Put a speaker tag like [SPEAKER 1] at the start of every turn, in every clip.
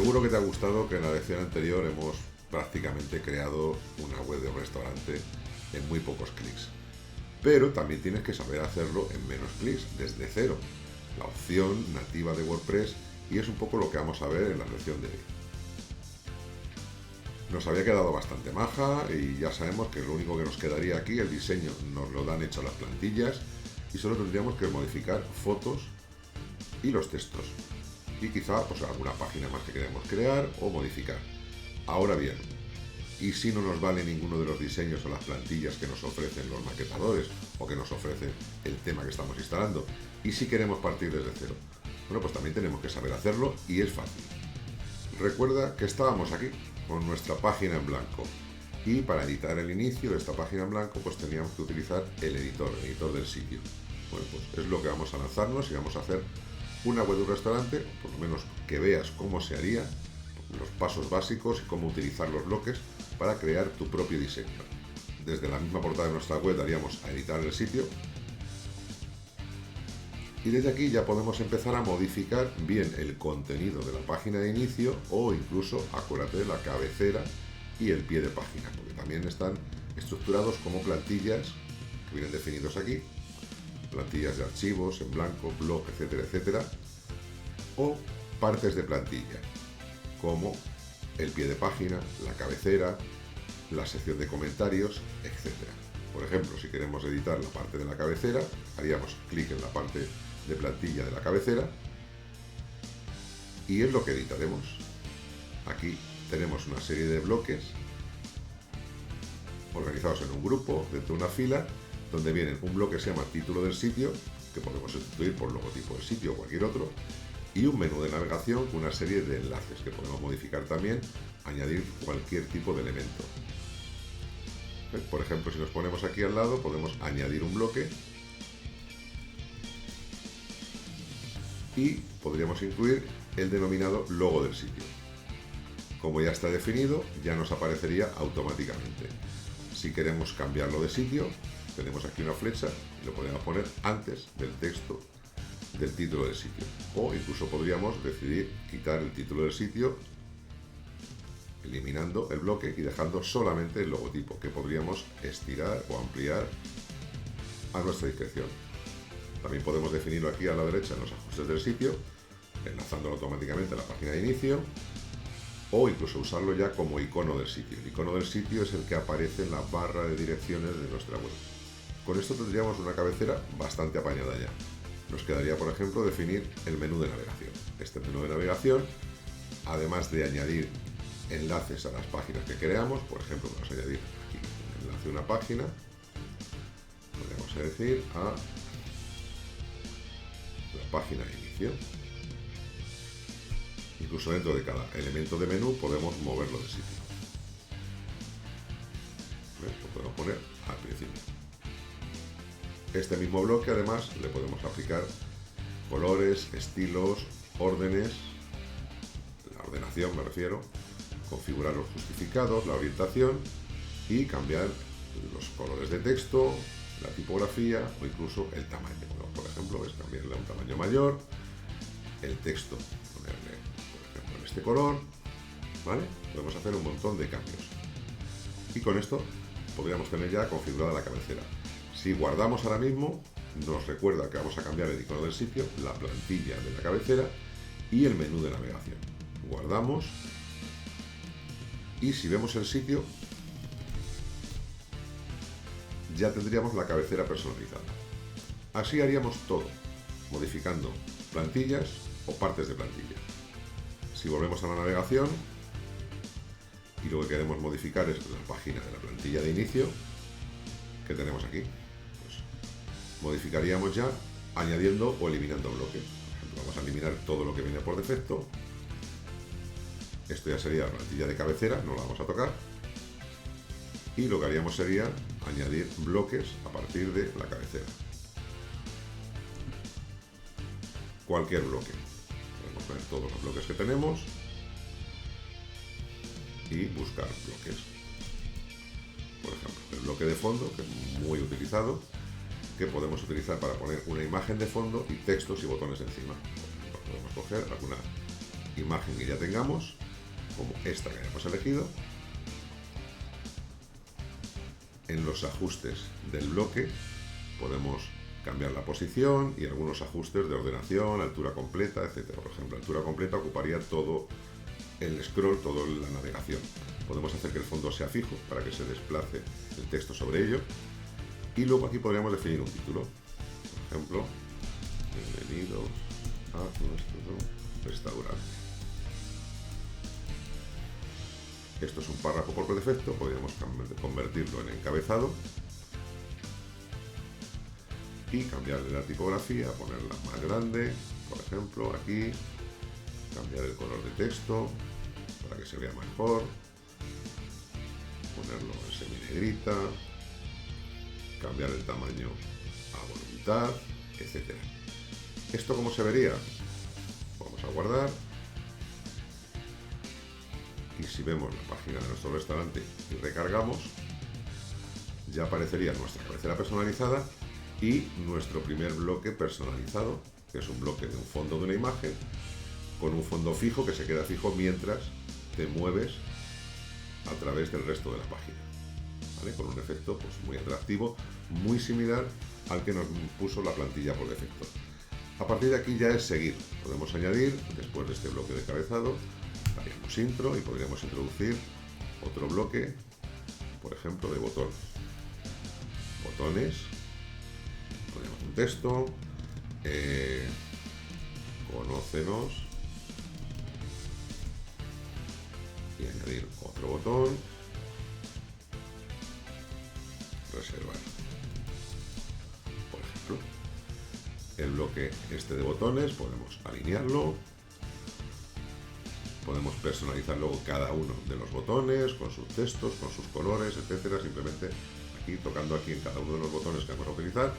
[SPEAKER 1] Seguro que te ha gustado que en la lección anterior hemos prácticamente creado una web de un restaurante en muy pocos clics. Pero también tienes que saber hacerlo en menos clics, desde cero. La opción nativa de WordPress, y es un poco lo que vamos a ver en la lección de hoy. Nos había quedado bastante maja y ya sabemos que lo único que nos quedaría aquí, el diseño nos lo dan hecho las plantillas y solo tendríamos que modificar fotos y los textos. Y quizá pues alguna página más que queremos crear o modificar. Ahora bien, ¿y si no nos vale ninguno de los diseños o las plantillas que nos ofrecen los maquetadores o que nos ofrece el tema que estamos instalando? ¿Y si queremos partir desde cero? Bueno, pues también tenemos que saber hacerlo y es fácil. Recuerda que estábamos aquí con nuestra página en blanco y para editar el inicio de esta página en blanco pues teníamos que utilizar el editor del sitio. Bueno, pues es lo que vamos a lanzarnos y vamos a hacer una web de un restaurante, por lo menos que veas cómo se haría, los pasos básicos y cómo utilizar los bloques para crear tu propio diseño. Desde la misma portada de nuestra web daríamos a editar el sitio y desde aquí ya podemos empezar a modificar bien el contenido de la página de inicio o incluso, acuérdate, de la cabecera y el pie de página, porque también están estructurados como plantillas que vienen definidos aquí, plantillas de archivos en blanco, blog, etcétera, etcétera, o partes de plantilla como el pie de página, la cabecera, la sección de comentarios, etcétera. Por ejemplo, si queremos editar la parte de la cabecera, haríamos clic en la parte de plantilla de la cabecera y es lo que editaremos. Aquí tenemos una serie de bloques organizados en un grupo dentro de una fila donde viene un bloque que se llama título del sitio, que podemos sustituir por logotipo del sitio o cualquier otro, y un menú de navegación con una serie de enlaces que podemos modificar también, añadir cualquier tipo de elemento. Por ejemplo, si nos ponemos aquí al lado podemos añadir un bloque y podríamos incluir el denominado logo del sitio. Como ya está definido, ya nos aparecería automáticamente. Si queremos cambiarlo de sitio, tenemos aquí una flecha y lo podemos poner antes del texto del título del sitio. O incluso podríamos decidir quitar el título del sitio, eliminando el bloque y dejando solamente el logotipo, que podríamos estirar o ampliar a nuestra discreción. También podemos definirlo aquí a la derecha en los ajustes del sitio, enlazándolo automáticamente a la página de inicio, o incluso usarlo ya como icono del sitio. El icono del sitio es el que aparece en la barra de direcciones de nuestra web. Con esto tendríamos una cabecera bastante apañada ya. Nos quedaría, por ejemplo, definir el menú de navegación. Este menú de navegación, además de añadir enlaces a las páginas que creamos, por ejemplo, vamos a añadir aquí un enlace a una página, podríamos decir a la página de inicio. Incluso dentro de cada elemento de menú podemos moverlo de sitio. Lo podemos poner al principio. Este mismo bloque además le podemos aplicar colores, estilos, órdenes, la ordenación me refiero, configurar los justificados, la orientación y cambiar los colores de texto, la tipografía o incluso el tamaño. Bueno, por ejemplo, cambiarle a un tamaño mayor, el texto, ponerle por ejemplo en este color, ¿vale? Podemos hacer un montón de cambios. Y con esto podríamos tener ya configurada la cabecera. Si guardamos ahora mismo, nos recuerda que vamos a cambiar el icono del sitio, la plantilla de la cabecera y el menú de navegación. Guardamos y si vemos el sitio, ya tendríamos la cabecera personalizada. Así haríamos todo, modificando plantillas o partes de plantilla. Si volvemos a la navegación y lo que queremos modificar es la página de la plantilla de inicio que tenemos aquí, pues modificaríamos ya añadiendo o eliminando bloques. Por ejemplo, vamos a eliminar todo lo que viene por defecto. Esto ya sería la plantilla de cabecera, no la vamos a tocar. Y lo que haríamos sería añadir bloques a partir de la cabecera. Cualquier bloque. Podemos poner todos los bloques que tenemos y buscar bloques. Por ejemplo, el bloque de fondo, que es muy utilizado, que podemos utilizar para poner una imagen de fondo y textos y botones encima. Podemos coger alguna imagen que ya tengamos, como esta que hayamos elegido, en los ajustes del bloque podemos cambiar la posición y algunos ajustes de ordenación, altura completa, etcétera. Por ejemplo, altura completa ocuparía todo el scroll, toda la navegación. Podemos hacer que el fondo sea fijo para que se desplace el texto sobre ello. Y luego aquí podríamos definir un título. Por ejemplo, bienvenidos a nuestro restaurante. Esto es un párrafo por defecto, podríamos convertirlo en encabezado y cambiarle la tipografía, ponerla más grande, por ejemplo, aquí, cambiar el color de texto para que se vea mejor, ponerlo en semi-negrita, cambiar el tamaño a voluntad, etc. ¿Esto cómo se vería? Vamos a guardar. Y si vemos la página de nuestro restaurante y recargamos, ya aparecería nuestra cabecera personalizada y nuestro primer bloque personalizado, que es un bloque de un fondo de una imagen con un fondo fijo que se queda fijo mientras te mueves a través del resto de la página, ¿vale? Con un efecto pues, muy atractivo, muy similar al que nos puso la plantilla por defecto. A partir de aquí ya es seguir. Podemos añadir, después de este bloque de cabezado, haríamos intro y podríamos introducir otro bloque, por ejemplo, de botones. Botones, ponemos un texto, conócenos y añadir otro botón, reservar. Por ejemplo, el bloque este de botones podemos alinearlo. Podemos personalizar luego cada uno de los botones con sus textos, con sus colores, etcétera. Simplemente aquí tocando aquí en cada uno de los botones que vamos a utilizar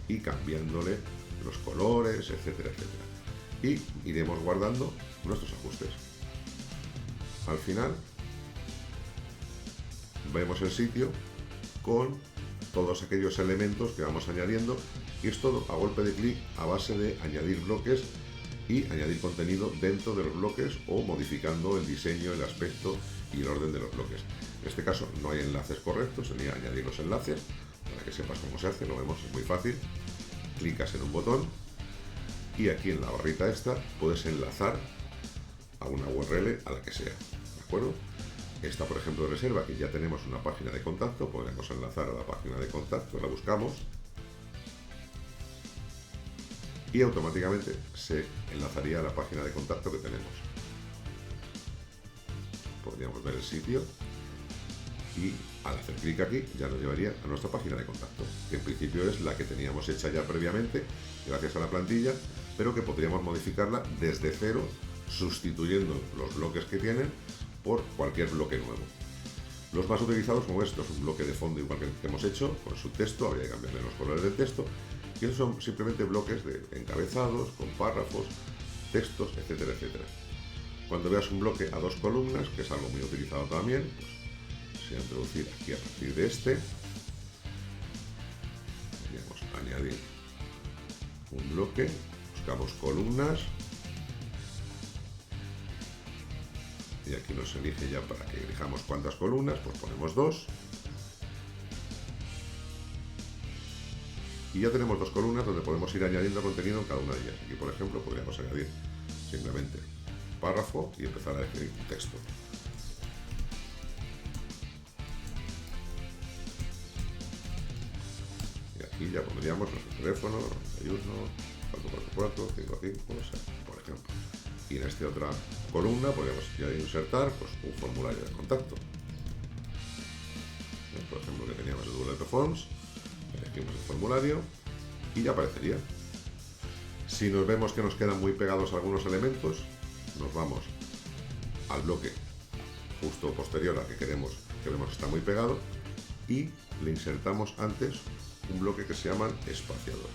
[SPEAKER 1] y cambiándole los colores, etcétera, etcétera. Y iremos guardando nuestros ajustes. Al final vemos el sitio con todos aquellos elementos que vamos añadiendo y es todo a golpe de clic a base de añadir bloques y añadir contenido dentro de los bloques o modificando el diseño, el aspecto y el orden de los bloques. En este caso no hay enlaces correctos, sería añadir los enlaces para que sepas cómo se hace, lo vemos, es muy fácil. Clicas en un botón y aquí en la barrita esta puedes enlazar a una URL a la que sea, ¿de acuerdo? Esta, por ejemplo, reserva, que ya tenemos una página de contacto, podemos enlazar a la página de contacto, la buscamos y automáticamente se enlazaría a la página de contacto que tenemos. Podríamos ver el sitio y al hacer clic aquí ya nos llevaría a nuestra página de contacto, que en principio es la que teníamos hecha ya previamente gracias a la plantilla, pero que podríamos modificarla desde cero sustituyendo los bloques que tienen por cualquier bloque nuevo. Los más utilizados como esto es un bloque de fondo igual que hemos hecho con su texto, habría que cambiarle los colores del texto. Y esos son simplemente bloques de encabezados, con párrafos, textos, etcétera, etcétera. Cuando veas un bloque a dos columnas, que es algo muy utilizado también, pues se va a introducir aquí a partir de este. Podríamos añadir un bloque, buscamos columnas y aquí nos elige ya para que elijamos cuántas columnas, pues ponemos 2. Y ya tenemos 2 columnas donde podemos ir añadiendo contenido en cada una de ellas. Aquí, por ejemplo, podríamos añadir simplemente párrafo y empezar a escribir un texto. Y aquí ya pondríamos nuestro teléfono, 91 444 55, por ejemplo. Y en esta otra columna podríamos ya insertar pues, un formulario de contacto. Por ejemplo, que teníamos el WP Forms. Elegimos el formulario y ya aparecería. Si nos vemos que nos quedan muy pegados algunos elementos, nos vamos al bloque justo posterior al que vemos que está muy pegado y le insertamos antes un bloque que se llama espaciador.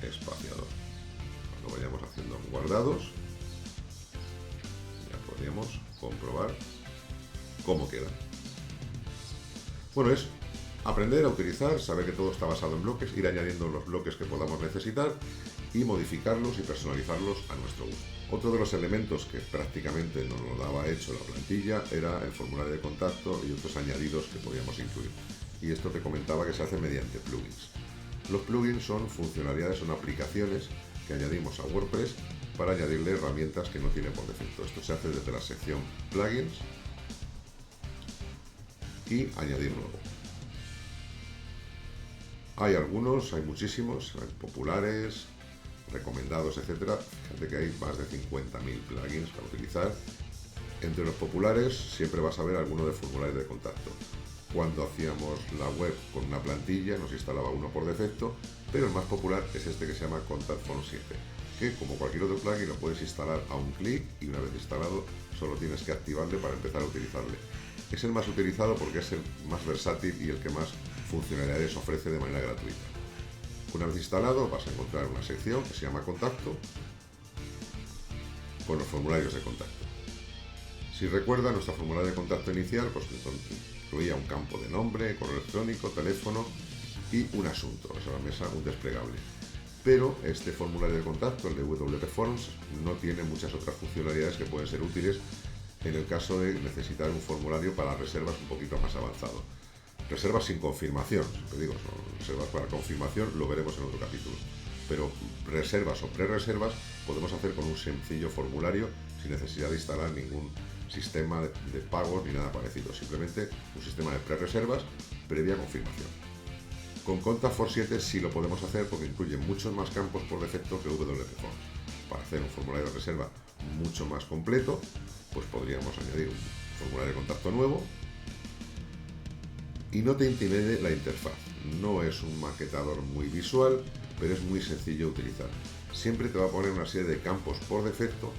[SPEAKER 1] Espaciador. Cuando vayamos haciendo guardados, ya podríamos comprobar cómo queda. Bueno, es Aprender a utilizar, saber que todo está basado en bloques, ir añadiendo los bloques que podamos necesitar y modificarlos y personalizarlos a nuestro gusto. Otro de los elementos que prácticamente nos lo daba hecho la plantilla era el formulario de contacto y otros añadidos que podíamos incluir. Y esto te comentaba que se hace mediante plugins. Los plugins son funcionalidades, son aplicaciones que añadimos a WordPress para añadirle herramientas que no tiene por defecto. Esto se hace desde la sección plugins y añadir nuevo. Hay algunos, hay muchísimos, hay populares, recomendados, etcétera. Fíjate que hay más de 50.000 plugins para utilizar. Entre los populares siempre vas a ver alguno de formularios de contacto. Cuando hacíamos la web con una plantilla nos instalaba uno por defecto, pero el más popular es este que se llama Contact Form 7, que como cualquier otro plugin lo puedes instalar a un clic y una vez instalado solo tienes que activarle para empezar a utilizarle. Es el más utilizado porque es el más versátil y el que más funcionalidades ofrece de manera gratuita. Una vez instalado vas a encontrar una sección que se llama Contacto con los formularios de contacto. Si recuerda, nuestro formulario de contacto inicial pues, incluía un campo de nombre, correo electrónico, teléfono y un asunto, o sea, la mesa, un desplegable. Pero este formulario de contacto, el de WP Forms, no tiene muchas otras funcionalidades que pueden ser útiles en el caso de necesitar un formulario para reservas un poquito más avanzado. Reservas sin confirmación, te digo, son reservas para confirmación, lo veremos en otro capítulo. Pero reservas o pre-reservas podemos hacer con un sencillo formulario sin necesidad de instalar ningún sistema de pagos ni nada parecido, simplemente un sistema de pre-reservas previa confirmación. Con Contact Form 7 sí lo podemos hacer porque incluye muchos más campos por defecto que WP Forms. Para hacer un formulario de reserva mucho más completo, pues podríamos añadir un formulario de contacto nuevo. Y no te intimide la interfaz, no es un maquetador muy visual, pero es muy sencillo de utilizar. Siempre te va a poner una serie de campos por defecto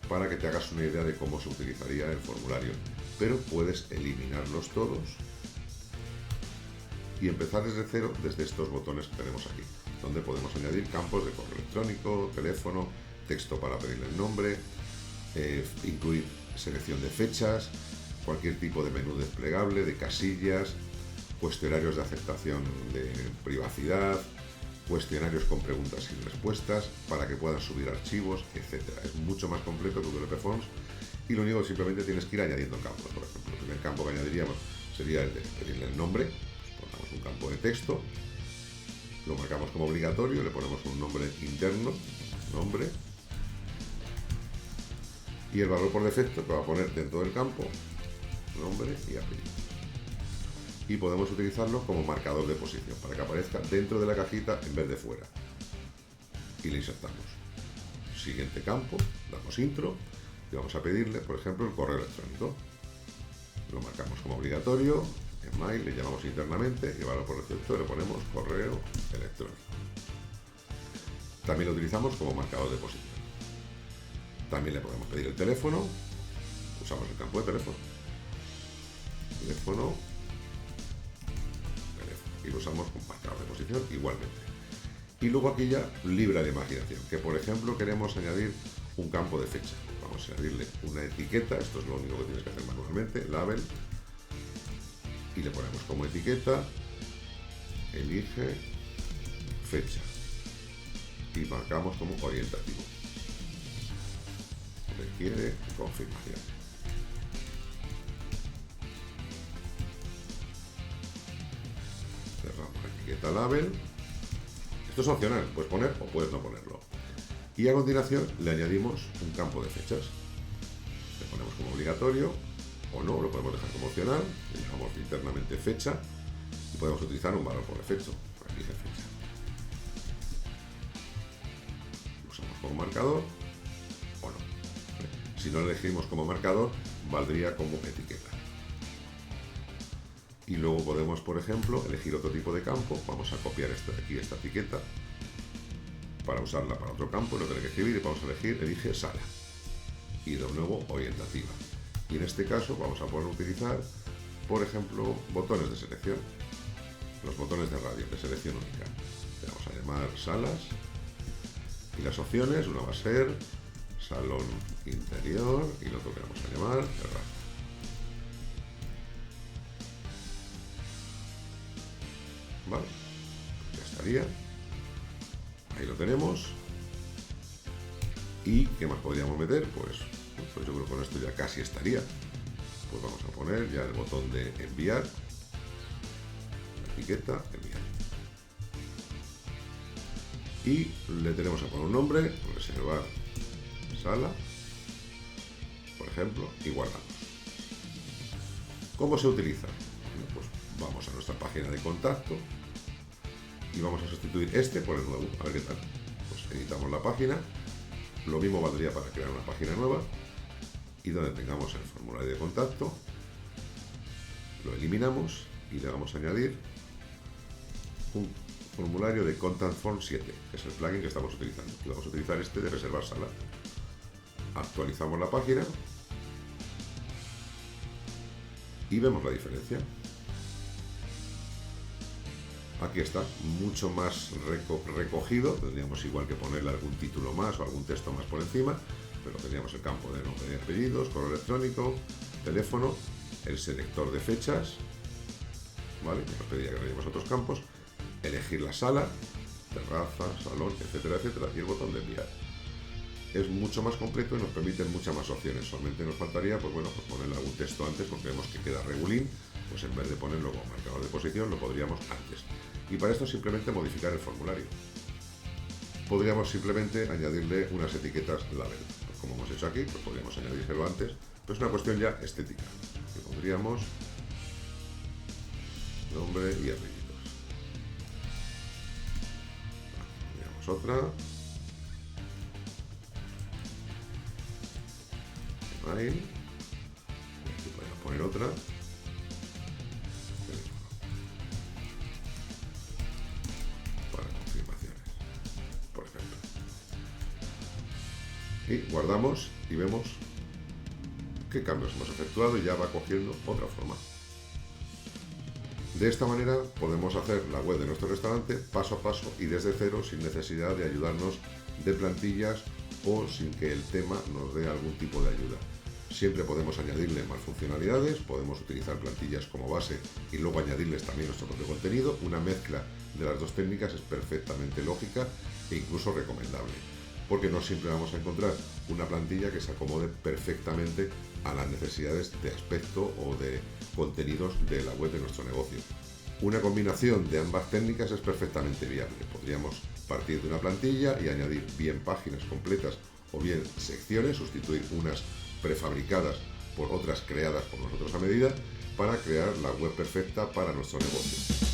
[SPEAKER 1] para que te hagas una idea de cómo se utilizaría el formulario, pero puedes eliminarlos todos y empezar desde cero desde estos botones que tenemos aquí, donde podemos añadir campos de correo electrónico, teléfono, texto para pedirle el nombre, incluir selección de fechas, cualquier tipo de menú desplegable, de casillas, cuestionarios de aceptación de privacidad, cuestionarios con preguntas y respuestas para que puedan subir archivos, etc. Es mucho más completo que WP Forms y lo único que simplemente tienes que ir añadiendo campos. Por ejemplo, el primer campo que añadiríamos sería el de pedirle el nombre, pues ponemos un campo de texto, lo marcamos como obligatorio, le ponemos un nombre interno, nombre, y el valor por defecto que va a poner dentro del campo, nombre y apellido. Y podemos utilizarlo como marcador de posición para que aparezca dentro de la cajita en vez de fuera. Y le insertamos. Siguiente campo, damos intro y vamos a pedirle, por ejemplo, el correo electrónico. Lo marcamos como obligatorio, en mail le llamamos internamente y el valor por defecto le ponemos correo electrónico. También lo utilizamos como marcador de posición. También le podemos pedir el teléfono, usamos el campo de teléfono. Teléfono y lo usamos con marcador de posición igualmente. Y luego aquí ya libre de imaginación, que por ejemplo queremos añadir un campo de fecha. Vamos a añadirle una etiqueta, esto es lo único que tienes que hacer manualmente, label, y le ponemos como etiqueta, elige fecha, y marcamos como orientativo. Requiere confirmación. Cerramos la etiqueta label. Esto es opcional, puedes poner o puedes no ponerlo. Y a continuación le añadimos un campo de fechas. Le ponemos como obligatorio o no, lo podemos dejar como opcional. Le dejamos internamente fecha y podemos utilizar un valor por defecto. Elige fecha. Lo usamos como marcador o no. Si no lo elegimos como marcador, valdría como etiqueta. Y luego podemos, por ejemplo, elegir otro tipo de campo. Vamos a copiar aquí esta etiqueta para usarla para otro campo, no tener que escribir, y vamos a elegir, elige sala. Y de nuevo, orientativa. Y en este caso vamos a poder utilizar, por ejemplo, botones de selección. Los botones de radio, de selección única. Le vamos a llamar salas. Y las opciones, una va a ser salón interior y el otro que vamos a llamar terraza. estaría. Ahí lo tenemos. ¿Y qué más podríamos meter? Pues yo creo que con esto ya casi estaría. Pues vamos a poner ya el botón de enviar, la etiqueta, enviar. Y le tenemos a poner un nombre, reservar sala, por ejemplo, y guardamos. ¿Cómo se utiliza? Bueno, pues vamos a nuestra página de contacto y vamos a sustituir este por el nuevo, a ver qué tal. Pues editamos la página, lo mismo valdría para crear una página nueva, y donde tengamos el formulario de contacto, lo eliminamos y le vamos a añadir un formulario de Contact Form 7, que es el plugin que estamos utilizando, y vamos a utilizar este de reservar sala. Actualizamos la página y vemos la diferencia. Aquí está, mucho más recogido. Tendríamos igual que ponerle algún título más o algún texto más por encima, pero tendríamos el campo de nombre y apellidos, correo electrónico, teléfono, el selector de fechas, ¿vale? Que nos pedía que rellenemos otros campos, elegir la sala, terraza, salón, etcétera, etcétera, y el botón de enviar. Es mucho más completo y nos permite muchas más opciones. Solamente nos faltaría, pues bueno, pues ponerle algún texto antes, porque vemos que queda regulín, pues en vez de ponerlo como marcador de posición, lo podríamos antes. Y para esto simplemente modificar el formulario. Podríamos simplemente añadirle unas etiquetas label. Pues como hemos hecho aquí, pues podríamos añadírselo antes, pero es una cuestión ya estética. Que pondríamos nombre y apellidos. Pondríamos otra. Email. Aquí podemos poner otra. Para confirmaciones, por ejemplo. Y guardamos y vemos qué cambios hemos efectuado y ya va cogiendo otra forma. De esta manera podemos hacer la web de nuestro restaurante paso a paso y desde cero, sin necesidad de ayudarnos de plantillas o sin que el tema nos dé algún tipo de ayuda. Siempre podemos añadirle más funcionalidades, podemos utilizar plantillas como base y luego añadirles también nuestro propio contenido. Una mezcla de las dos técnicas es perfectamente lógica e incluso recomendable, porque no siempre vamos a encontrar una plantilla que se acomode perfectamente a las necesidades de aspecto o de contenidos de la web de nuestro negocio. Una combinación de ambas técnicas es perfectamente viable. Podríamos partir de una plantilla y añadir bien páginas completas o bien secciones, sustituir unas prefabricadas por otras creadas por nosotros a medida para crear la web perfecta para nuestro negocio.